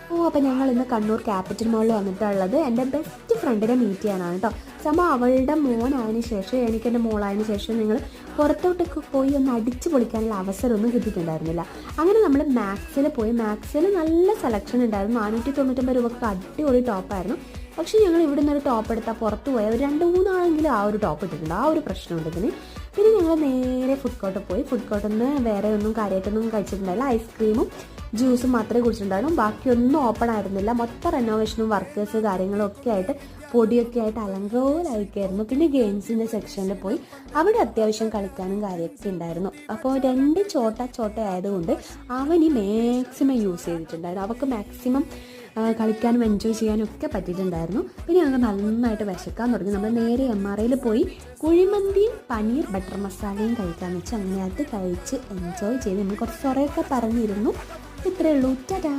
അപ്പോൾ ഞങ്ങൾ ഇന്ന് കണ്ണൂർ ക്യാപിറ്റൽ മാളിൽ വന്നിട്ടുള്ളത് എൻ്റെ ബെസ്റ്റ് ഫ്രണ്ടിനെ മീറ്റ് ചെയ്യാനാണ് കേട്ടോ. അവളുടെ മോനായതിനു ശേഷം എനിക്ക് എൻ്റെ മോളായതിനു ശേഷം ഞങ്ങൾ പുറത്തോട്ടൊക്കെ പോയി ഒന്ന് അടിച്ചു പൊളിക്കാനുള്ള അവസരമൊന്നും കിട്ടിയിട്ടുണ്ടായിരുന്നില്ല. അങ്ങനെ നമ്മൾ മാക്സിൽ പോയി. മാക്സിൽ നല്ല സെലക്ഷൻ ഉണ്ടായിരുന്നു. 499 രൂപക്ക് അടിപൊളി ടോപ്പായിരുന്നു. പക്ഷേ ഞങ്ങൾ ഇവിടെ നിന്നൊരു ടോപ്പ് എടുത്താൽ പുറത്ത് പോയാൽ ഒരു 2-3 ആളെങ്കിലും ആ ഒരു ടോപ്പ് ഇട്ടിട്ടുണ്ട്. ആ ഒരു പ്രശ്നമുണ്ട് ഇതിന്. പിന്നെ ഞങ്ങൾ നേരെ ഫുഡ് കോർട്ടിൽ പോയി. ഫുഡ് കോർട്ടിൽ നിന്ന് വേറെ ഒന്നും കാര്യമായിട്ടൊന്നും കഴിച്ചിട്ടുണ്ടായില്ല. ഐസ്ക്രീമും ജ്യൂസും മാത്രമേ കുടിച്ചിട്ടുണ്ടായിരുന്നു. ബാക്കിയൊന്നും ഓപ്പൺ ആയിരുന്നില്ല. മൊത്തം റെനോവേഷനും വർക്കേഴ്സ് കാര്യങ്ങളും ഒക്കെ ആയിട്ട് പൊടിയൊക്കെ ആയിട്ട് അലങ്കോലമായിരിക്കുമായിരുന്നു. പിന്നെ ഗെയിംസിൻ്റെ സെക്ഷനിൽ പോയി. അവിടെ അത്യാവശ്യം കളിക്കാനും കാര്യമൊക്കെ ഉണ്ടായിരുന്നു. അപ്പോൾ 2 ചോട്ട ആയതുകൊണ്ട് അവന് മാക്സിമം യൂസ് ചെയ്തിട്ടുണ്ടായിരുന്നു. അവൾക്ക് മാക്സിമം കളിക്കാനും എൻജോയ് ചെയ്യാനും ഒക്കെ പറ്റിയിട്ടുണ്ടായിരുന്നു. പിന്നെ ഞങ്ങൾക്ക് നന്നായിട്ട് വിശക്കാൻ തുടങ്ങി. നമ്മൾ നേരെ MRIയിൽ പോയി കുഴിമന്തിയും പനീർ ബട്ടർ മസാലയും കഴിക്കാമെന്ന് വെച്ച് അങ്ങനെ അത് കഴിച്ച് എൻജോയ് ചെയ്ത് നമ്മൾ കുറച്ച് കുറേയൊക്കെ പറഞ്ഞിരുന്നു. ഇത്രയേ ഉള്ളൂ. ടാറ്റാ.